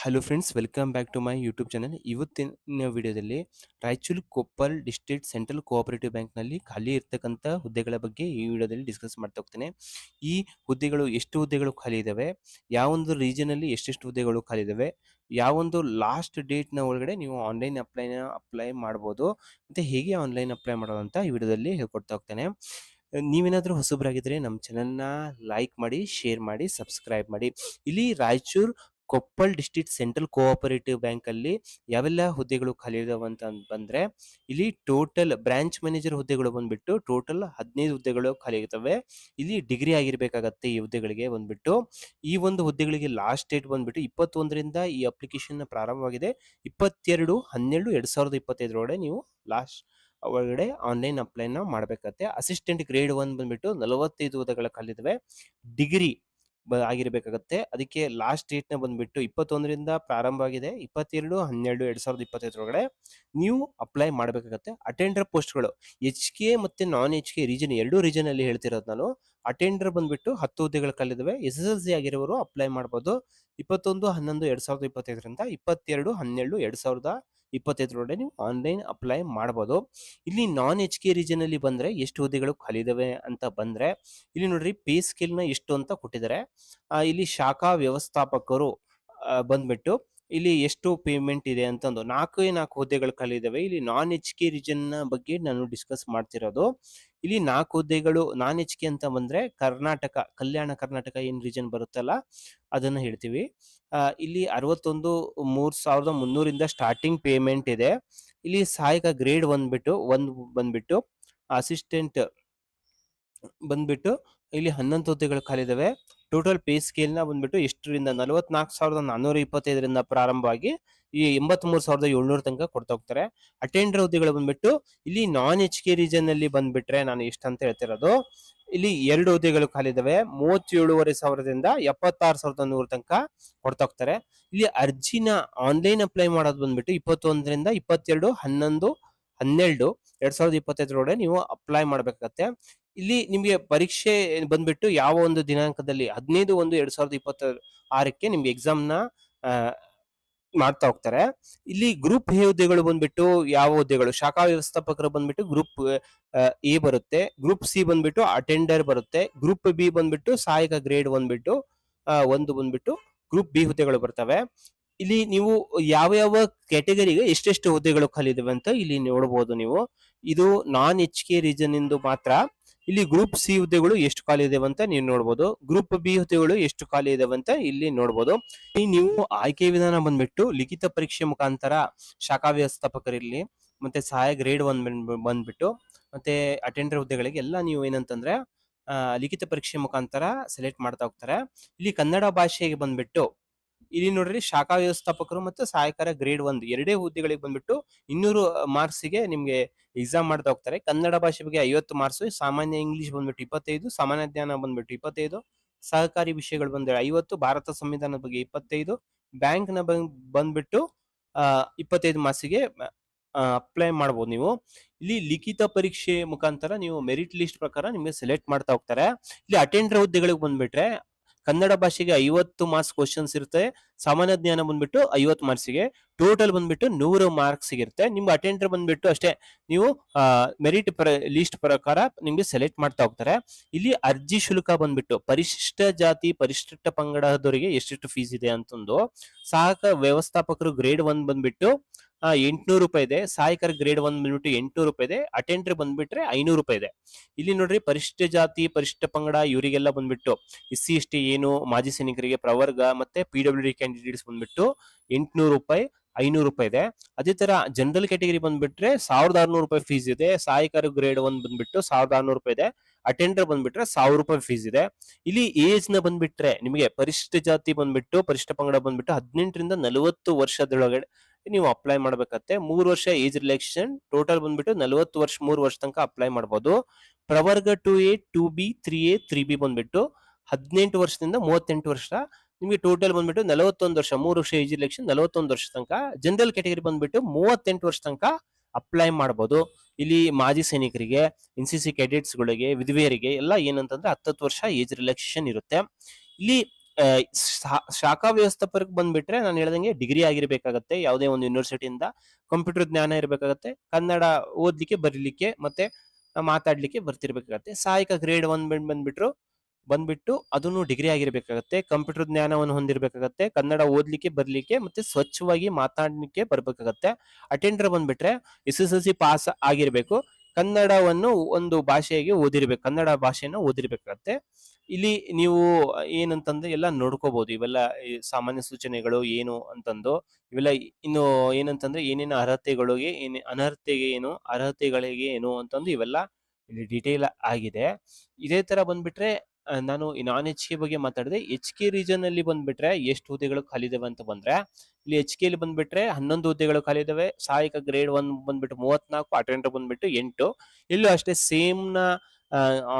Hello friends, welcome back to my YouTube channel. ಇವತ್ತಿನ ವಿಡಿಯೋದಲ್ಲಿ Raichur Koppal district central cooperative ಬ್ಯಾಂಕ್ನಲ್ಲಿ ಖಾಲಿ ಇರ್ತಕ್ಕಂಥ ಹುದ್ದೆಗಳ ಬಗ್ಗೆ ಈ ವಿಡಿಯೋದಲ್ಲಿ ಡಿಸ್ಕಸ್ ಮಾಡ್ತಾ ಹೋಗ್ತೇನೆ. ಈ ಹುದ್ದೆಗಳು ಎಷ್ಟು ಹುದ್ದೆಗಳು ಖಾಲಿ ಇದ್ದಾವೆ, ಯಾವೊಂದು ರೀಜನಲ್ಲಿ ಎಷ್ಟೆಷ್ಟು ಹುದ್ದೆಗಳು ಖಾಲಿ ಇದ್ದಾವೆ, ಯಾವೊಂದು ಲಾಸ್ಟ್ ಡೇಟ್ನ ಒಳಗಡೆ ನೀವು ಆನ್ಲೈನ್ ಅಪ್ಲೈ ಮಾಡ್ಬೋದು, ಮತ್ತು ಹೇಗೆ ಆನ್ಲೈನ್ ಅಪ್ಲೈ ಮಾಡೋದು ಅಂತ ಈ ವಿಡಿಯೋದಲ್ಲಿ ಹೇಳ್ಕೊಡ್ತಾ ಹೋಗ್ತೇನೆ. ನೀವೇನಾದರೂ ಹೊಸಬರಾಗಿದ್ದರೆ ನಮ್ಮ ಚಾನಲ್ನ ಲೈಕ್ ಮಾಡಿ, ಶೇರ್ ಮಾಡಿ, ಸಬ್ಸ್ಕ್ರೈಬ್ ಮಾಡಿ. ಇಲ್ಲಿ Raichur Koppal district central cooperative ಬ್ಯಾಂಕಲ್ಲಿ ಯಾವೆಲ್ಲ ಹುದ್ದೆಗಳು ಖಾಲಿ ಇದಾವೆ ಅಂತ ಬಂದರೆ, ಇಲ್ಲಿ ಟೋಟಲ್ ಬ್ರಾಂಚ್ ಮ್ಯಾನೇಜರ್ ಹುದ್ದೆಗಳು ಬಂದುಬಿಟ್ಟು ಟೋಟಲ್ 15 ಹುದ್ದೆಗಳು ಖಾಲಿ ಇರ್ತವೆ. ಇಲ್ಲಿ ಡಿಗ್ರಿ ಆಗಿರಬೇಕಾಗತ್ತೆ ಈ ಹುದ್ದೆಗಳಿಗೆ ಬಂದುಬಿಟ್ಟು. ಈ ಒಂದು ಹುದ್ದೆಗಳಿಗೆ ಲಾಸ್ಟ್ ಡೇಟ್ ಬಂದುಬಿಟ್ಟು 21ರಿಂದ ಈ ಅಪ್ಲಿಕೇಶನ್ ಪ್ರಾರಂಭವಾಗಿದೆ. 22/12/2025 ನೀವು ಲಾಸ್ಟ್ ಒಳಗಡೆ ಆನ್ಲೈನ್ ಅಪ್ಲೈನ ಮಾಡಬೇಕಾಗತ್ತೆ. ಅಸಿಸ್ಟೆಂಟ್ ಗ್ರೇಡ್ 1 ಬಂದುಬಿಟ್ಟು 45 ಹುದ್ದೆಗಳ ಖಾಲಿದ್ದಾವೆ. ಡಿಗ್ರಿ ಆಗಿರಬೇಕಾಗತ್ತೆ. ಅದಕ್ಕೆ ಲಾಸ್ಟ್ ಡೇಟ್ನ ಬಂದುಬಿಟ್ಟು 21ರಿಂದ ಪ್ರಾರಂಭ ಆಗಿದೆ. 22/12/2025 ಒಳಗಡೆ ನೀವು ಅಪ್ಲೈ ಮಾಡಬೇಕಾಗತ್ತೆ. ಅಟೆಂಡರ್ ಪೋಸ್ಟ್ಗಳು HK ಮತ್ತು ನಾನ್ HK ರೀಜನ್, ಎರಡೂ ರೀಜನಲ್ಲಿ ಹೇಳ್ತಿರೋದು ನಾನು. ಅಟೆಂಡರ್ ಬಂದುಬಿಟ್ಟು 10 ಹುದ್ದೆಗಳು ಖಾಲಿದ್ದಾವೆ. SSLC ಆಗಿರೋರು ಅಪ್ಲೈ ಮಾಡ್ಬೋದು. 21/11/2025ರಿಂದ 22/12/2025 ನೀವು ಆನ್ಲೈನ್ ಅಪ್ಲೈ ಮಾಡ್ಬೋದು. ಇಲ್ಲಿ ನಾನ್ HK ರೀಜನಲ್ಲಿ ಬಂದರೆ ಎಷ್ಟು ಹುದ್ದೆಗಳು ಖಾಲಿ ಇದಾವೆ ಅಂತ ಬಂದರೆ, ಇಲ್ಲಿ ನೋಡ್ರಿ ಪೇ ಸ್ಕೇಲ್ನ ಎಷ್ಟು ಅಂತ ಕೊಟ್ಟಿದ್ದಾರೆ. ಇಲ್ಲಿ ಶಾಖಾ ವ್ಯವಸ್ಥಾಪಕರು ಬಂದ್ಬಿಟ್ಟು ಇಲ್ಲಿ ಎಷ್ಟು ಪೇಮೆಂಟ್ ಇದೆ ಅಂತಂದು 4 ಹುದ್ದೆಗಳು ಖಾಲಿ ಇದಾವೆ. ಇಲ್ಲಿ ನಾನ್ HK ರೀಜನ್ನ ಬಗ್ಗೆ ನಾನು ಡಿಸ್ಕಸ್ ಮಾಡ್ತಿರೋದು. ಇಲ್ಲಿ 4 ಹುದ್ದೆಗಳು ನಾನ್ HK ಅಂತ ಬಂದ್ರೆ ಕರ್ನಾಟಕ, ಕಲ್ಯಾಣ ಕರ್ನಾಟಕ ಏನ್ ರೀಜನ್ ಬರುತ್ತಲ್ಲ ಅದನ್ನ ಹೇಳ್ತೀವಿ. ಇಲ್ಲಿ 61,03,300 ಸ್ಟಾರ್ಟಿಂಗ್ ಪೇಮೆಂಟ್ ಇದೆ. ಇಲ್ಲಿ ಸಹಾಯಕ ಗ್ರೇಡ್ ಬಂದ್ಬಿಟ್ಟು ಅಸಿಸ್ಟೆಂಟ್ ಬಂದ್ಬಿಟ್ಟು ಇಲ್ಲಿ 11 ಹುದ್ದೆಗಳು ಖಾಲಿ ಇದಾವೆ. ಟೋಟಲ್ ಪೇ ಸ್ಕೇಲ್ನ ಬಂದ್ಬಿಟ್ಟು ಎಷ್ಟರಿಂದ 44,425ರಿಂದ ಪ್ರಾರಂಭವಾಗಿ ಈ 83,700 ತನಕ ಕೊಡ್ತಾ ಹೋಗ್ತಾರೆ. ಅಟೆಂಡರ್ ಹುದ್ದೆಗಳು ಬಂದ್ಬಿಟ್ಟು ಇಲ್ಲಿ ನಾನ್ HK ರೀಜನ್ ಅಲ್ಲಿ ಬಂದ್ಬಿಟ್ರೆ ನಾನು ಎಷ್ಟಂತ ಹೇಳ್ತಿರೋದು, ಇಲ್ಲಿ 2 ಹುದ್ದೆಗಳು ಖಾಲಿ ಇದಾವೆ. 37,500ದಿಂದ 76,100 ತನಕ ಕೊಡ್ತಾ ಹೋಗ್ತಾರೆ. ಇಲ್ಲಿ ಅರ್ಜಿನ ಆನ್ಲೈನ್ ಅಪ್ಲೈ ಮಾಡೋದು ಬಂದ್ಬಿಟ್ಟು 21ರಿಂದ 22/12/2025 ನೀವು ಅಪ್ಲೈ ಮಾಡ್ಬೇಕಾಗತ್ತೆ. ಇಲ್ಲಿ ನಿಮಗೆ ಪರೀಕ್ಷೆ ಬಂದ್ಬಿಟ್ಟು ಯಾವ ಒಂದು ದಿನಾಂಕದಲ್ಲಿ 15/1/2026ಕ್ಕೆ ನಿಮ್ಗೆ ಎಕ್ಸಾಮ್ನ ಮಾಡ್ತಾ ಹೋಗ್ತಾರೆ. ಇಲ್ಲಿ ಗ್ರೂಪ್ ಎ ಹುದ್ದೆಗಳು ಬಂದ್ಬಿಟ್ಟು ಯಾವ ಹುದ್ದೆಗಳು, ಶಾಖಾ ವ್ಯವಸ್ಥಾಪಕರು ಬಂದ್ಬಿಟ್ಟು ಗ್ರೂಪ್ ಎ ಬರುತ್ತೆ. ಗ್ರೂಪ್ ಸಿ ಬಂದ್ಬಿಟ್ಟು ಅಟೆಂಡರ್ ಬರುತ್ತೆ. ಗ್ರೂಪ್ ಬಿ ಬಂದ್ಬಿಟ್ಟು ಸಹಾಯಕ ಗ್ರೇಡ್ ಬಂದ್ಬಿಟ್ಟು ಬಂದ್ಬಿಟ್ಟು ಗ್ರೂಪ್ ಬಿ ಹುದ್ದೆಗಳು ಬರ್ತವೆ. ಇಲ್ಲಿ ನೀವು ಯಾವ ಯಾವ ಕ್ಯಾಟಗರಿಗೆ ಎಷ್ಟೆಷ್ಟು ಹುದ್ದೆಗಳು ಖಾಲಿ ಇದಾವೆ ಅಂತ ಇಲ್ಲಿ ನೋಡಬಹುದು ನೀವು. ಇದು ನಾನ್ HK ರೀಜನ್ ಇಂದು ಮಾತ್ರ. ಇಲ್ಲಿ ಗ್ರೂಪ್ ಸಿ ಹುದ್ದೆಗಳು ಎಷ್ಟು ಖಾಲಿ ಇದಾವೆ ಅಂತ ನೀವು ನೋಡಬಹುದು. ಗ್ರೂಪ್ ಬಿ ಹುದ್ದೆಗಳು ಎಷ್ಟು ಖಾಲಿ ಇದಾವೆ ಅಂತ ಇಲ್ಲಿ ನೋಡಬಹುದು. ನೀವು ಆಯ್ಕೆ ವಿಧಾನ ಬಂದ್ಬಿಟ್ಟು ಲಿಖಿತ ಪರೀಕ್ಷೆ ಮುಖಾಂತರ ಶಾಖಾ ವ್ಯವಸ್ಥಾಪಕರಿರ್ಲಿ ಮತ್ತೆ ಸಹಾಯ ಗ್ರೇಡ್ 1 ಬಂದ್ಬಿಟ್ಟು ಮತ್ತೆ ಅಟೆಂಡರ್ ಹುದ್ದೆಗಳಿಗೆ ಎಲ್ಲ ನೀವು ಏನಂತಂದ್ರೆ ಲಿಖಿತ ಪರೀಕ್ಷೆ ಮುಖಾಂತರ ಸೆಲೆಕ್ಟ್ ಮಾಡ್ತಾ ಹೋಗ್ತಾರೆ. ಇಲ್ಲಿ ಕನ್ನಡ ಭಾಷೆಗೆ ಬಂದ್ಬಿಟ್ಟು ಇಲ್ಲಿ ನೋಡ್ರಿ ಶಾಖಾ ವ್ಯವಸ್ಥಾಪಕರು ಮತ್ತು ಸಹಾಯಕರ ಗ್ರೇಡ್ 1 ಎರಡೇ ಹುದ್ದೆಗಳಿಗೆ ಬಂದ್ಬಿಟ್ಟು 200 ಮಾರ್ಕ್ಸ್ಗೆ ನಿಮ್ಗೆ ಎಕ್ಸಾಮ್ ಮಾಡ್ತಾ ಹೋಗ್ತಾರೆ. ಕನ್ನಡ ಭಾಷೆ ಬಗ್ಗೆ 50 ಮಾರ್ಕ್ಸ್, ಸಾಮಾನ್ಯ ಇಂಗ್ಲಿಷ್ ಬಂದ್ಬಿಟ್ಟು 25, ಸಾಮಾನ್ಯ ಜ್ಞಾನ ಬಂದ್ಬಿಟ್ಟು 25, ಸಹಕಾರಿ ವಿಷಯಗಳು ಬಂದ್ರೆ 50, ಭಾರತ ಸಂವಿಧಾನದ ಬಗ್ಗೆ 25, ಬ್ಯಾಂಕ್ ನ ಬಂದ್ಬಿಟ್ಟು 25 ಮಾರ್ಕ್ಸಿಗೆ ಅಪ್ಲೈ ಮಾಡ್ಬೋದು ನೀವು. ಇಲ್ಲಿ ಲಿಖಿತ ಪರೀಕ್ಷೆ ಮುಖಾಂತರ ನೀವು ಮೆರಿಟ್ ಲಿಸ್ಟ್ ಪ್ರಕಾರ ನಿಮಗೆ ಸೆಲೆಕ್ಟ್ ಮಾಡ್ತಾ ಹೋಗ್ತಾರೆ. ಇಲ್ಲಿ ಅಟೆಂಡರ್ ಹುದ್ದೆಗಳಿಗೆ ಬಂದ್ಬಿಟ್ರೆ ಕನ್ನಡ ಭಾಷೆಗೆ 50 ಮಾರ್ಕ್ಸ್ ಕ್ವಶನ್ಸ್ ಇರುತ್ತೆ. ಸಾಮಾನ್ಯ ಜ್ಞಾನ ಬಂದ್ಬಿಟ್ಟು 50 ಮಾರ್ಕ್ಸಿಗೆ, ಟೋಟಲ್ ಬಂದ್ಬಿಟ್ಟು 100 ಮಾರ್ಕ್ಸ್ ಇರುತ್ತೆ. ನಿಮ್ಗೆ ಅಟೆಂಡರ್ ಬಂದ್ಬಿಟ್ಟು ಅಷ್ಟೇ, ನೀವು ಮೆರಿಟ್ ಲಿಸ್ಟ್ ಪ್ರಕಾರ ನಿಮ್ಗೆ ಸೆಲೆಕ್ಟ್ ಮಾಡ್ತಾ ಹೋಗ್ತಾರೆ. ಇಲ್ಲಿ ಅರ್ಜಿ ಶುಲ್ಕ ಬಂದ್ಬಿಟ್ಟು ಪರಿಶಿಷ್ಟ ಜಾತಿ ಪರಿಶಿಷ್ಟ ಪಂಗಡದವರಿಗೆ ಎಷ್ಟೆಷ್ಟು ಫೀಸ್ ಇದೆ ಅಂತಂದು, ಸಹಾಯಕ ವ್ಯವಸ್ಥಾಪಕರು ಗ್ರೇಡ್ 1 ಬಂದ್ಬಿಟ್ಟು 800 ರೂಪಾಯಿ ಇದೆ. ಸಹಾಯಕರ ಗ್ರೇಡ್ 1 ಬಂದ್ಬಿಟ್ಟು 800 ರೂಪಾಯಿ ಇದೆ. ಅಟೆಂಡರ್ ಬಂದ್ಬಿಟ್ರೆ 500 ರೂಪಾಯಿ ಇದೆ. ಇಲ್ಲಿ ನೋಡ್ರಿ ಪರಿಶಿಷ್ಟ ಜಾತಿ ಪರಿಶಿಷ್ಟ ಪಂಗಡ ಇವರಿಗೆಲ್ಲ ಬಂದ್ಬಿಟ್ಟು SC ST ಏನು ಮಾಜಿ ಸೈನಿಕರಿಗೆ ಪ್ರವರ್ಗ ಮತ್ತೆ PWD ಕ್ಯಾಂಡಿಡೇಟ್ಸ್ ಬಂದ್ಬಿಟ್ಟು 800 ರೂಪಾಯಿ 500 ರೂಪಾಯಿ ಇದೆ. ಅದೇ ತರ ಜನರಲ್ ಕ್ಯಾಟಗರಿ ಬಂದ್ಬಿಟ್ರೆ 1600 ರೂಪಾಯಿ ಫೀಸ್ ಇದೆ. ಸಹಾಯಕರ ಗ್ರೇಡ್ 1 ಬಂದ್ಬಿಟ್ಟು 1600 ರೂಪಾಯಿ ಇದೆ. ಅಟೆಂಡರ್ ಬಂದ್ಬಿಟ್ರೆ 1000 ರೂಪಾಯಿ ಫೀಸ್ ಇದೆ. ಇಲ್ಲಿ ಏಜ್ ನ ಬಂದ್ಬಿಟ್ರೆ ನಿಮಗೆ ಪರಿಶಿಷ್ಟ ಜಾತಿ ಬಂದ್ಬಿಟ್ಟು ಪರಿಶಿಷ್ಟ ಪಂಗಡ ಬಂದ್ಬಿಟ್ಟು 18ರಿಂದ 40 ವರ್ಷದೊಳಗಡೆ ನೀವು ಅಪ್ಲೈ ಮಾಡ್ಬೇಕತ್ತೆ. 3 ವರ್ಷ ಏಜ್ ರಿಲ್ಯಾಕ್ಸೇಷನ್, ಟೋಟಲ್ ಬಂದ್ಬಿಟ್ಟು 40 ವರ್ಷ 3 ವರ್ಷ ತನಕ ಅಪ್ಲೈ ಮಾಡಬಹುದು. ಪ್ರವರ್ಗ 2A 2B 3A 3B ಬಂದ್ಬಿಟ್ಟು 18 ವರ್ಷದಿಂದ 38 ವರ್ಷ, ನಿಮಗೆ ಟೋಟಲ್ ಬಂದ್ಬಿಟ್ಟು 41 ವರ್ಷ, 3 ವರ್ಷ ಏಜ್ ರಿಲ್ಯಾಕ್ಸೇಷನ್ 41 ವರ್ಷ ತನಕ. ಜನರಲ್ ಕ್ಯಾಟಗರಿ ಬಂದ್ಬಿಟ್ಟು 38 ವರ್ಷ ತನಕ ಅಪ್ಲೈ ಮಾಡಬಹುದು. ಇಲ್ಲಿ ಮಾಜಿ ಸೈನಿಕರಿಗೆ, NCC ಕ್ಯಾಡೆಟ್ಸ್ ಗಳಿಗೆ, ವಿಧವೆಯರಿಗೆ ಎಲ್ಲ ಏನಂತಂದ್ರೆ 10 ವರ್ಷ ಏಜ್ ರಿಲ್ಯಾಕ್ಸೇಷನ್ ಇರುತ್ತೆ. ಇಲ್ಲಿ ಶಾಖಾ ವ್ಯವಸ್ಥಾಪಕರಿಗೆ ಬಂದ್ಬಿಟ್ರೆ ನಾನು ಹೇಳ್ದಂಗೆ ಡಿಗ್ರಿ ಆಗಿರ್ಬೇಕಾಗತ್ತೆ, ಯಾವುದೇ ಒಂದು ಯೂನಿವರ್ಸಿಟಿಯಿಂದ ಕಂಪ್ಯೂಟರ್ ಜ್ಞಾನ ಇರಬೇಕಾಗತ್ತೆ, ಕನ್ನಡ ಓದ್ಲಿಕ್ಕೆ ಬರೀಲಿಕ್ಕೆ ಮತ್ತೆ ಮಾತಾಡ್ಲಿಕ್ಕೆ ಬರ್ತಿರ್ಬೇಕಾಗತ್ತೆ. ಸಹಾಯಕ ಗ್ರೇಡ್ 1 ಬಂದ್ಬಿಟ್ಟು ಅದನ್ನು ಡಿಗ್ರಿ ಆಗಿರ್ಬೇಕಾಗತ್ತೆ, ಕಂಪ್ಯೂಟರ್ ಜ್ಞಾನವನ್ನು ಹೊಂದಿರಬೇಕಾಗತ್ತೆ, ಕನ್ನಡ ಓದ್ಲಿಕ್ಕೆ ಬರ್ಲಿಕ್ಕೆ ಮತ್ತೆ ಸ್ವಚ್ಛವಾಗಿ ಮಾತಾಡ್ಲಿಕ್ಕೆ ಬರ್ಬೇಕಾಗತ್ತೆ. ಅಟೆಂಡರ್ ಬಂದ್ಬಿಟ್ರೆ SSLC ಪಾಸ್ ಆಗಿರ್ಬೇಕು, ಕನ್ನಡವನ್ನು ಒಂದು ಭಾಷೆಗೆ ಓದಿರ್ಬೇಕು, ಕನ್ನಡ ಭಾಷೆನ ಓದಿರ್ಬೇಕಾಗತ್ತೆ. ಇಲ್ಲಿ ನೀವು ಏನಂತಂದ್ರೆ ಎಲ್ಲ ನೋಡ್ಕೋಬಹುದು, ಇವೆಲ್ಲ ಈ ಸಾಮಾನ್ಯ ಸೂಚನೆಗಳು ಏನು ಅಂತಂದು, ಇವೆಲ್ಲ ಇನ್ನು ಏನಂತಂದ್ರೆ ಏನೇನು ಅರ್ಹತೆಗಳಿಗೆ ಅನರ್ಹತೆಗೆ ಏನು, ಅರ್ಹತೆಗಳಿಗೆ ಏನು ಅಂತಂದು ಇವೆಲ್ಲ ಇಲ್ಲಿ ಡೀಟೇಲ್ ಆಗಿದೆ. ಇದೇ ತರ ಬಂದ್ಬಿಟ್ರೆ ನಾನು ನಾನ್ ಎಚ್ ಕೆ ಬಗ್ಗೆ ಮಾತಾಡಿದೆ. ಎಚ್ ಕೆ ರೀಜನ್ ಅಲ್ಲಿ ಬಂದ್ಬಿಟ್ರೆ ಎಷ್ಟು ಹುದ್ದೆಗಳು ಖಾಲಿದಾವೆ ಅಂತ ಬಂದ್ರೆ, ಇಲ್ಲಿ ಎಚ್ ಕೆ ಅಲ್ಲಿ ಬಂದ್ಬಿಟ್ರೆ 11 ಹುದ್ದೆಗಳು ಖಾಲಿ ಇದಾವೆ. ಸಹಾಯಕ ಗ್ರೇಡ್ 1 ಬಂದ್ಬಿಟ್ಟು 34, ಅಟೆಂಡರ್ ಬಂದ್ಬಿಟ್ಟು 8. ಇಲ್ಲೂ ಅಷ್ಟೇ ಸೇಮ್ ನ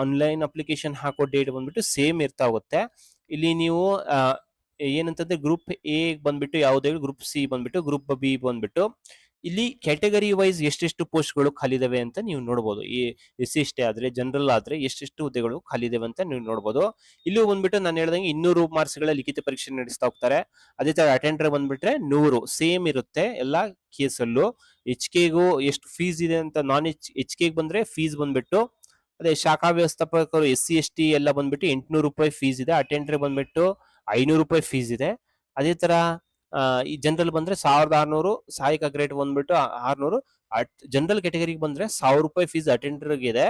ಆನ್ಲೈನ್ ಅಪ್ಲಿಕೇಶನ್ ಹಾಕೋ ಡೇಟ್ ಬಂದ್ಬಿಟ್ಟು ಸೇಮ್ ಇರ್ತಾ ಹೋಗುತ್ತೆ. ಇಲ್ಲಿ ನೀವು ಏನಂತಂದ್ರೆ ಗ್ರೂಪ್ ಎ ಬಂದ್ಬಿಟ್ಟು ಯಾವುದೇ, ಗ್ರೂಪ್ ಸಿ ಬಂದ್ಬಿಟ್ಟು, ಗ್ರೂಪ್ ಬಿ ಬಂದ್ಬಿಟ್ಟು ಇಲ್ಲಿ ಕ್ಯಾಟಗರಿ ವೈಸ್ ಎಷ್ಟೆಷ್ಟು ಪೋಸ್ಟ್ಗಳು ಖಾಲಿದಾವೆ ಅಂತ ನೀವು ನೋಡಬಹುದು. ಈ SC ಆದ್ರೆ, ಜನರಲ್ ಆದ್ರೆ ಎಷ್ಟೆಷ್ಟು ಹುದ್ದೆಗಳು ಖಾಲಿದಾವೆ ಅಂತ ನೀವು ನೋಡಬಹುದು. ಇಲ್ಲಿ ಬಂದ್ಬಿಟ್ಟು ನಾನು ಹೇಳ್ದಂಗೆ 200 ಮಾರ್ಕ್ಸ್ಗಳ ಲಿಖಿತ ಪರೀಕ್ಷೆ ನಡೆಸ್ತಾ ಹೋಗ್ತಾರೆ. ಅದೇ ತರ ಅಟೆಂಡರ್ ಬಂದ್ಬಿಟ್ರೆ 100 ಸೇಮ್ ಇರುತ್ತೆ ಎಲ್ಲಾ ಕೇಸಲ್ಲೂ. ಎಚ್ ಕೆಗೂ ಎಷ್ಟು ಫೀಸ್ ಇದೆ ಅಂತ, ನಾನ್ ಎಚ್ ಕೆ ಬಂದ್ರೆ ಫೀಸ್ ಬಂದ್ಬಿಟ್ಟು ಅದೇ ಶಾಖಾ ವ್ಯವಸ್ಥಾಪಕರು SC ST ಎಲ್ಲ ಬಂದ್ಬಿಟ್ಟು 800 ರೂಪಾಯಿ ಫೀಸ್ ಇದೆ. ಅಟೆಂಡರ್ ಬಂದ್ಬಿಟ್ಟು 500 ರೂಪಾಯಿ ಫೀಸ್ ಇದೆ. ಅದೇ ತರ ಈ ಜನರಲ್ ಬಂದ್ರೆ 1600, ಸಹಾಯಕ ಗ್ರೇಡ್ ಬಂದ್ಬಿಟ್ಟು 600. ಜನರಲ್ ಕ್ಯಾಟಗರಿಗೆ ಬಂದ್ರೆ 1000 ರೂಪಾಯಿ ಫೀಸ್ ಅಟೆಂಡರ್ಗೆ ಇದೆ.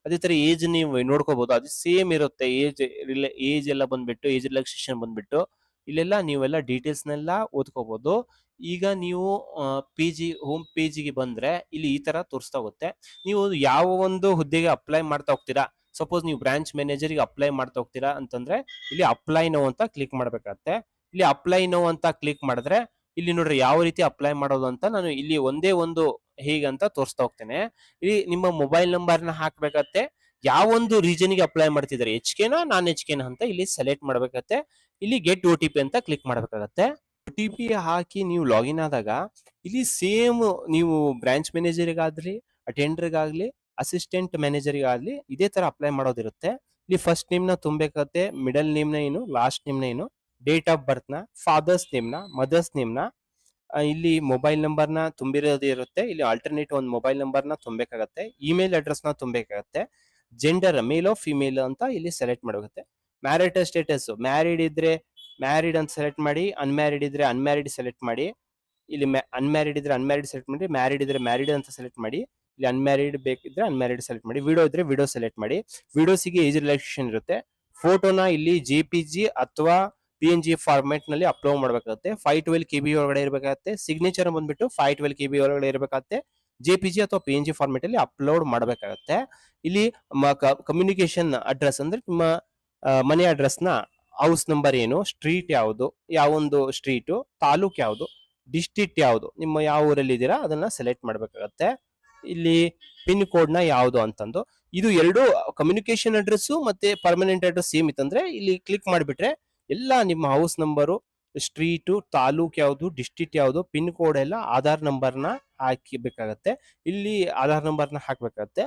ಅದೇ ತರ ಏಜ್ ನೀವು ನೋಡ್ಕೋಬಹುದು, ಅದು ಸೇಮ್ ಇರುತ್ತೆ. ಏಜ್ ಎಲ್ಲ ಬಂದ್ಬಿಟ್ಟು, ಏಜ್ ರಿಲ್ಯಾಕ್ಸೇಷನ್ ಬಂದ್ಬಿಟ್ಟು ಇಲ್ಲೆಲ್ಲ ನೀವೆಲ್ಲ ಡೀಟೇಲ್ಸ್ ನೆಲ್ಲ ಓದ್ಕೋಬಹುದು. ಈಗ ನೀವು ಹೋಮ್ ಪೇಜಿಗೆ ಬಂದ್ರೆ ಇಲ್ಲಿ ಈ ತರ ತೋರಿಸ್ತಾ ಹೋಗುತ್ತೆ. ನೀವು ಯಾವ ಒಂದು ಹುದ್ದೆಗೆ ಅಪ್ಲೈ ಮಾಡ್ತಾ ಹೋಗ್ತೀರಾ, ಸಪೋಸ್ ನೀವು ಬ್ರಾಂಚ್ ಮ್ಯಾನೇಜರ್ಗೆ ಅಪ್ಲೈ ಮಾಡ್ತಾ ಹೋಗ್ತೀರಾ ಅಂತಂದ್ರೆ ಇಲ್ಲಿ ಅಪ್ಲೈ ನೋ ಅಂತ ಕ್ಲಿಕ್ ಮಾಡ್ಬೇಕಾಗತ್ತೆ. ಇಲ್ಲಿ ಅಪ್ಲೈ ನೋ ಅಂತ ಕ್ಲಿಕ್ ಮಾಡಿದ್ರೆ ಇಲ್ಲಿ ನೋಡ್ರಿ ಯಾವ ರೀತಿ ಅಪ್ಲೈ ಮಾಡೋದು ಅಂತ ನಾನು ಇಲ್ಲಿ ಒಂದೇ ಒಂದು ಹೇಗಂತ ತೋರಿಸ್ತಾ ಹೋಗ್ತೇನೆ. ಇಲ್ಲಿ ನಿಮ್ಮ ಮೊಬೈಲ್ ನಂಬರ್ನ ಹಾಕ್ಬೇಕತ್ತೆ, ಯಾವ ಒಂದು ರೀಜನ್ಗೆ ಅಪ್ಲೈ ಮಾಡ್ತಿದ್ದಾರೆ, ಎಚ್ ಕೆನಾ ನಾನ್ ಎಚ್ ಕೆನಾ ಅಂತ ಇಲ್ಲಿ ಸೆಲೆಕ್ಟ್ ಮಾಡ್ಬೇಕತ್ತೆ. ಇಲ್ಲಿ ಗೆಟ್ OTP ಅಂತ ಕ್ಲಿಕ್ ಮಾಡ್ಬೇಕಾಗತ್ತೆ. OTP ಹಾಕಿ ನೀವು ಲಾಗಿನ್ ಆದಾಗ ಇಲ್ಲಿ ಸೇಮ್ ನೀವು ಬ್ರಾಂಚ್ ಮ್ಯಾನೇಜರ್ಗಾಗ್ಲಿ, ಅಟೆಂಡರ್ಗಾಗ್ಲಿ, ಅಸಿಸ್ಟೆಂಟ್ ಮ್ಯಾನೇಜರ್ಗಾಗ್ಲಿ ಇದೇ ತರ ಅಪ್ಲೈ ಮಾಡೋದಿರುತ್ತೆ. ಇಲ್ಲಿ ಫಸ್ಟ್ ನೇಮ್ ನ ತುಂಬಬೇಕಾಗತ್ತೆ, ಮಿಡಲ್ ನೇಮ್ ನ ಏನು, ಲಾಸ್ಟ್ ನೇಮ್ ನ ಏನು, ಡೇಟ್ ಆಫ್ ಬರ್ತ್ ನ, ಫಾದರ್ಸ್ ನೇಮ್ ನ, ಮದರ್ಸ್ ನೇಮ್ ನ, ಇಲ್ಲಿ ಮೊಬೈಲ್ ನಂಬರ್ ನ ತುಂಬಿರೋದು ಇರುತ್ತೆ. ಇಲ್ಲಿ ಆಲ್ಟರ್ನೇಟ್ ಒಂದು ಮೊಬೈಲ್ ನಂಬರ್ ನ ತುಂಬಬೇಕಾಗತ್ತೆ, ಇಮೇಲ್ ಅಡ್ರೆಸ್ ನ ತುಂಬಬೇಕಾಗತ್ತೆ, ಜೆಂಡರ್ ಮೇಲ್ ಫಿಮೇಲ್ ಅಂತ ಇಲ್ಲಿ ಸೆಲೆಕ್ಟ್ ಮಾಡಬೇಕಾಗುತ್ತೆ. ಮ್ಯಾರಿಟಲ್ ಸ್ಟೇಟಸ್, ಮ್ಯಾರಿಡ್ ಇದ್ರೆ ಮ್ಯಾರಿಡ್ ಅಂತ ಸೆಲೆಕ್ಟ್ ಮಾಡಿ, ಅನ್ಮ್ಯಾರಿಡ್ ಇದ್ರೆ ಅನ್ಮ್ಯಾರಿಡ್ ಸೆಲೆಕ್ಟ್ ಮಾಡಿ. ಇಲ್ಲಿ ಅನ್ಮ್ಯಾರಿಡ್ ಇದ್ರೆ ಅನ್ಮ್ಯಾರಿಡ್ ಸೆಲೆಕ್ಟ್ ಮಾಡಿ, ಮ್ಯಾರಿಡ್ ಇದ್ರೆ ಮ್ಯಾರಿಡ್ ಅಂತ ಸೆಲೆಕ್ಟ್ ಮಾಡಿ. ಇಲ್ಲಿ ಅನ್ಮ್ಯಾರಿಡ್ ಬೇಕಿದ್ರೆ ಅನ್ಮ್ಯಾರಿಡ್ ಸೆಲೆಕ್ಟ್ ಮಾಡಿ, ವಿಡೋ ಇದ್ರೆ ವಿಡೋ ಸೆಲೆಕ್ಟ್ ಮಾಡಿ. ವಿಡೋಸಿಗೆ ಏಜ್ ರಿಲ್ಯಾಕ್ಸೇಷನ್ ಇರುತ್ತೆ. ಫೋಟೋನ ಇಲ್ಲಿ JPG ಅಥವಾ PNG ಫಾರ್ಮೆಟ್ ನಲ್ಲಿ ಅಪ್ಲೋಡ್ ಮಾಡ್ಬೇಕಾಗುತ್ತೆ. 512 KB ಒಳಗಡೆ ಇರಬೇಕಾಗುತ್ತೆ. ಸಿಗ್ನೇಚರ್ ಬಂದ್ಬಿಟ್ಟು 512 KB ಒಳಗಡೆ ಇರಬೇಕಾಗುತ್ತೆ. JPG ಅಥವಾ PNG ಫಾರ್ಮೆಟ್ ಅಲ್ಲಿ ಅಪ್ಲೋಡ್ ಮಾಡಬೇಕಾಗುತ್ತೆ. ಇಲ್ಲಿ ಕಮ್ಯುನಿಕೇಶನ್ ಅಡ್ರೆಸ್ ಅಂದ್ರೆ ನಿಮ್ಮ ಮನೆ ಅಡ್ರೆಸ್ ನ ಹೌಸ್ ನಂಬರ್ ಏನು, ಸ್ಟ್ರೀಟ್ ಯಾವುದು, ಯಾವೊಂದು ಸ್ಟ್ರೀಟು, ತಾಲೂಕ್ ಯಾವುದು, ಡಿಸ್ಟ್ರಿಕ್ಟ್ ಯಾವುದು, ನಿಮ್ಮ ಯಾವ ಊರಲ್ಲಿ ಇದ್ದೀರಾ ಅದನ್ನ ಸೆಲೆಕ್ಟ್ ಮಾಡ್ಬೇಕಾಗತ್ತೆ. ಇಲ್ಲಿ ಪಿನ್ ಕೋಡ್ ನ ಯಾವುದು ಅಂತಂದು, ಇದು ಎರಡು ಕಮ್ಯುನಿಕೇಶನ್ ಅಡ್ರೆಸ್ ಮತ್ತೆ ಪರ್ಮನೆಂಟ್ ಅಡ್ರೆಸ್ ಸೇಮ್ ಇತ್ತಂದ್ರೆ ಇಲ್ಲಿ ಕ್ಲಿಕ್ ಮಾಡಿಬಿಟ್ರೆ ಎಲ್ಲ ನಿಮ್ಮ ಹೌಸ್ ನಂಬರು, ಸ್ಟ್ರೀಟು, ತಾಲೂಕ್ ಯಾವುದು, ಡಿಸ್ಟ್ರಿಕ್ಟ್ ಯಾವುದು, ಪಿನ್ ಕೋಡ್ ಎಲ್ಲ ಆಧಾರ್ ನಂಬರ್ನ ಹಾಕಿಬೇಕಾಗತ್ತೆ. ಇಲ್ಲಿ ಆಧಾರ್ ನಂಬರ್ನ ಹಾಕ್ಬೇಕಾಗತ್ತೆ.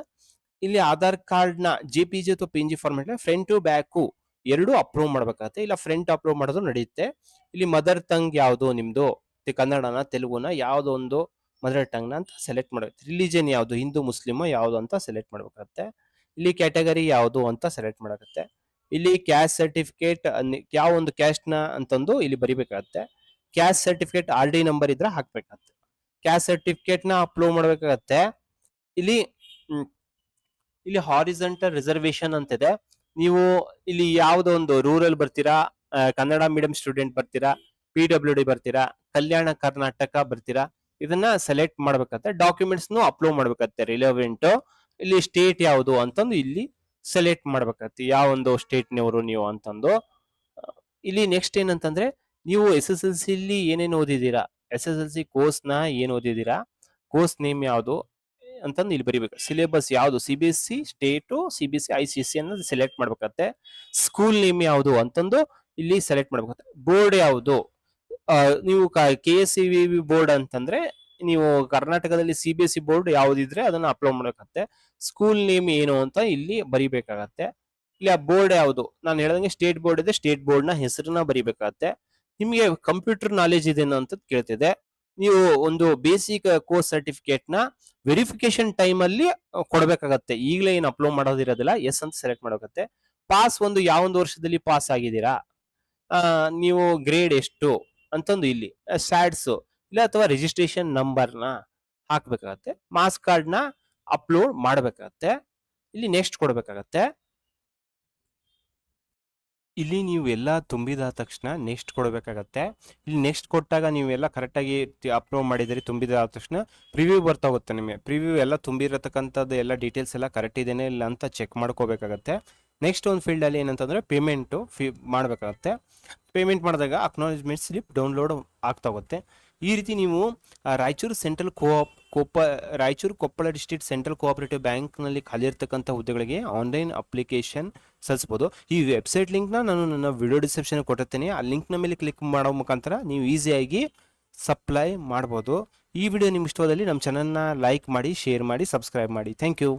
ಇಲ್ಲಿ ಆಧಾರ್ ಕಾರ್ಡ್ ನ JPG ಅಥವಾ PNG ಫಾರ್ಮೆಟ್ ಫ್ರಂಟ್ ಬ್ಯಾಕು ಎರಡು ಅಪ್ಲೋಡ್ ಮಾಡ್ಬೇಕಾಗತ್ತೆ. ಇಲ್ಲ ಫ್ರಂಟ್ ಅಪ್ಲೋಡ್ ಮಾಡೋದು ನಡೆಯುತ್ತೆ. ಇಲ್ಲಿ ಮದರ್ ಟಂಗ್ ಯಾವುದು ನಿಮ್ದು, ಕನ್ನಡನ ತೆಲುಗುನ ಯಾವ್ದೋ ಒಂದು ಮದರ್ ಟಂಗ್ ನ ಅಂತ ಸೆಲೆಕ್ಟ್ ಮಾಡ್ಬೇಕು. ರಿಲಿಜನ್ ಯಾವುದು, ಹಿಂದೂ ಮುಸ್ಲಿಮ್ ಯಾವುದು ಅಂತ ಸೆಲೆಕ್ಟ್ ಮಾಡ್ಬೇಕಾಗತ್ತೆ. ಇಲ್ಲಿ ಕ್ಯಾಟಗರಿ ಯಾವುದು ಅಂತ ಸೆಲೆಕ್ಟ್ ಮಾಡಕತ್ತೆ. ಇಲ್ಲಿ ಕ್ಯಾಸ್ಟ್ ಸರ್ಟಿಫಿಕೇಟ್ ಯಾವ ಒಂದು ಕ್ಯಾಸ್ಟ್ ನ ಅಂತಂದು ಇಲ್ಲಿ ಬರಿಬೇಕಾಗತ್ತೆ. ಕ್ಯಾಸ್ಟ್ ಸರ್ಟಿಫಿಕೇಟ್ RD ನಂಬರ್ ಇದ್ರೆ ಹಾಕ್ಬೇಕಾಗತ್ತೆ. ಕ್ಯಾಸ್ಟ್ ಸರ್ಟಿಫಿಕೇಟ್ ನ ಅಪ್ಲೋಡ್ ಮಾಡ್ಬೇಕಾಗತ್ತೆ. ಇಲ್ಲಿ ಇಲ್ಲಿ ಹಾರಿಜೆಂಟಲ್ ರಿಸರ್ವೇಶನ್ ಅಂತಿದೆ. ನೀವು ಇಲ್ಲಿ ಯಾವ್ದೋ ಒಂದು ರೂರಲ್ ಬರ್ತೀರಾ, ಕನ್ನಡ ಮೀಡಿಯಂ ಸ್ಟೂಡೆಂಟ್ ಬರ್ತೀರಾ, PWD ಬರ್ತೀರಾ, ಕಲ್ಯಾಣ ಕರ್ನಾಟಕ ಬರ್ತೀರಾ, ಇದನ್ನ ಸೆಲೆಕ್ಟ್ ಮಾಡ್ಬೇಕಾಗತ್ತೆ. ಡಾಕ್ಯುಮೆಂಟ್ಸ್ ಅಪ್ಲೋಡ್ ಮಾಡ್ಬೇಕಾಗತ್ತೆ ರಿಲೆವೆಂಟ್. ಇಲ್ಲಿ ಸ್ಟೇಟ್ ಯಾವುದು ಅಂತಂದು ಇಲ್ಲಿ ಸೆಲೆಕ್ಟ್ ಮಾಡ್ಬೇಕಾಗತ್ತೆ, ಯಾವ ಒಂದು ಸ್ಟೇಟ್ನವರು ನೀವು ಅಂತಂದು. ಇಲ್ಲಿ ನೆಕ್ಸ್ಟ್ ಏನಂತಂದ್ರೆ ನೀವು SSLC ಇಲ್ಲಿ ಏನೇನು ಓದಿದ್ದೀರಾ, SSLC ಕೋರ್ಸ್ ನ ಏನ್ ಓದಿದ್ದೀರಾ, ಕೋರ್ಸ್ ನೇಮ್ ಯಾವುದು ಅಂತಂದು ಇಲ್ಲಿ ಬರಿಬೇಕು. ಸಿಲೆಬಸ್ ಯಾವುದು, CBSE ಸ್ಟೇಟು, CBSE ICSE ಅನ್ನೋದು ಸೆಲೆಕ್ಟ್ ಮಾಡ್ಬೇಕಾಗತ್ತೆ. ಸ್ಕೂಲ್ ನೇಮ್ ಯಾವುದು ಅಂತಂದು ಇಲ್ಲಿ ಸೆಲೆಕ್ಟ್ ಮಾಡ್ಬೇಕಾಗತ್ತೆ. ಬೋರ್ಡ್ ಯಾವುದು, ನೀವು KSCB ಬೋರ್ಡ್ ಅಂತಂದ್ರೆ ನೀವು ಕರ್ನಾಟಕದಲ್ಲಿ CBSE ಬೋರ್ಡ್ ಯಾವ್ದಿದ್ರೆ ಅದನ್ನ ಅಪ್ಲೋಡ್ ಮಾಡಬೇಕಾಗತ್ತೆ. ಸ್ಕೂಲ್ ನೇಮ್ ಏನು ಅಂತ ಇಲ್ಲಿ ಬರಿಬೇಕಾಗತ್ತೆ. ಇಲ್ಲಿ ಆ ಬೋರ್ಡ್ ಯಾವುದು, ನಾನು ಹೇಳ್ದಂಗೆ ಸ್ಟೇಟ್ ಬೋರ್ಡ್ ಇದೆ, ಸ್ಟೇಟ್ ಬೋರ್ಡ್ ನ ಹೆಸರನ್ನ ಬರಿಬೇಕಾಗತ್ತೆ. ನಿಮಗೆ ಕಂಪ್ಯೂಟರ್ ನಾಲೆಜ್ ಇದೆ ಅಂತ ಕೇಳ್ತಿದೆ. ನೀವು ಒಂದು ಬೇಸಿಕ್ ಕೋರ್ಸ್ ಸರ್ಟಿಫಿಕೇಟ್ ನ ವೆರಿಫಿಕೇಶನ್ ಟೈಮ್ ಅಲ್ಲಿ ಕೊಡ್ಬೇಕಾಗತ್ತೆ. ಈಗಲೇ ಏನು ಅಪ್ಲೋಡ್ ಮಾಡೋದಿರೋದಿಲ್ಲ. ಎಸ್ ಅಂತ ಸೆಲೆಕ್ಟ್ ಮಾಡಬೇಕತ್ತೆ. ಪಾಸ್ ಒಂದು ಯಾವೊಂದು ವರ್ಷದಲ್ಲಿ ಪಾಸ್ ಆಗಿದ್ದೀರಾ, ನೀವು ಗ್ರೇಡ್ ಎಷ್ಟು ಅಂತಂದು ಇಲ್ಲಿ ಸ್ಯಾಡ್ಸ್ ಇಲ್ಲ ಅಥವಾ ರಿಜಿಸ್ಟ್ರೇಷನ್ ನಂಬರ್ನ ಹಾಕ್ಬೇಕಾಗತ್ತೆ. ಮಾರ್ಕ್ಸ್ ಕಾರ್ಡ್ ನ ಅಪ್ಲೋಡ್ ಮಾಡಬೇಕಾಗತ್ತೆ. ಇಲ್ಲಿ ನೆಕ್ಸ್ಟ್ ಕೊಡ್ಬೇಕಾಗತ್ತೆ. ಇಲ್ಲಿ ನೀವು ಎಲ್ಲ ತುಂಬಿದ ತಕ್ಷಣ ನೆಕ್ಸ್ಟ್ ಕೊಡಬೇಕಾಗತ್ತೆ. ಇಲ್ಲಿ ನೆಕ್ಸ್ಟ್ ಕೊಟ್ಟಾಗ ನೀವೆಲ್ಲ ಕರೆಕ್ಟಾಗಿ ಅಪ್ಲೋಡ್ ಮಾಡಿದಿರಿ, ತುಂಬಿದ ತಕ್ಷಣ ಪ್ರಿವ್ಯೂ ಬರ್ತಾ ಹೋಗುತ್ತೆ. ನಿಮಗೆ ಪ್ರಿವ್ಯೂ ಎಲ್ಲ ತುಂಬಿರತಕ್ಕಂಥದ್ದು ಎಲ್ಲ ಡೀಟೇಲ್ಸ್ ಎಲ್ಲ ಕರೆಕ್ಟ್ ಇದೇನೆ ಇಲ್ಲ ಅಂತ ಚೆಕ್ ಮಾಡ್ಕೋಬೇಕಾಗತ್ತೆ. ನೆಕ್ಸ್ಟ್ ಒಂದು ಫೀಲ್ಡಲ್ಲಿ ಏನಂತಂದರೆ ಪೇಮೆಂಟು ಮಾಡಬೇಕಾಗತ್ತೆ. ಪೇಮೆಂಟ್ ಮಾಡಿದಾಗ ಅಕ್ನಾಲೇಜ್ಮೆಂಟ್ ಸ್ಲಿಪ್ ಡೌನ್ಲೋಡ್ ಆಗ್ತಾ ಹೋಗುತ್ತೆ. ಈ ರೀತಿ ನೀವು Raichur central Raichur Koppal district central cooperative ಬ್ಯಾಂಕ್ನಲ್ಲಿ ಖಾಲಿ ಇರ್ತಕ್ಕಂಥ ಹುದ್ದೆಗಳಿಗೆ ಆನ್ಲೈನ್ ಅಪ್ಲಿಕೇಶನ್ ಸಲ್ಲಿಸ್ಬೋದು. ಈ ವೆಬ್ಸೈಟ್ ಲಿಂಕ್ನ ನಾನು ನನ್ನ ವಿಡಿಯೋ ಡಿಸ್ಕ್ರಿಪ್ಷನ್ ಕೊಟ್ಟಿರ್ತೀನಿ. ಆ ಲಿಂಕ್ನ ಮೇಲೆ ಕ್ಲಿಕ್ ಮಾಡೋ ಮುಖಾಂತರ ನೀವು ಈಸಿಯಾಗಿ ಸಪ್ಲೈ ಮಾಡ್ಬೋದು. ಈ ವಿಡಿಯೋ ನಿಮ್ಗೆ ಇಷ್ಟವಾದಲ್ಲಿ ನಮ್ಮ ಚಾನಲ್ನ ಲೈಕ್ ಮಾಡಿ, ಶೇರ್ ಮಾಡಿ, ಸಬ್ಸ್ಕ್ರೈಬ್ ಮಾಡಿ. Thank you.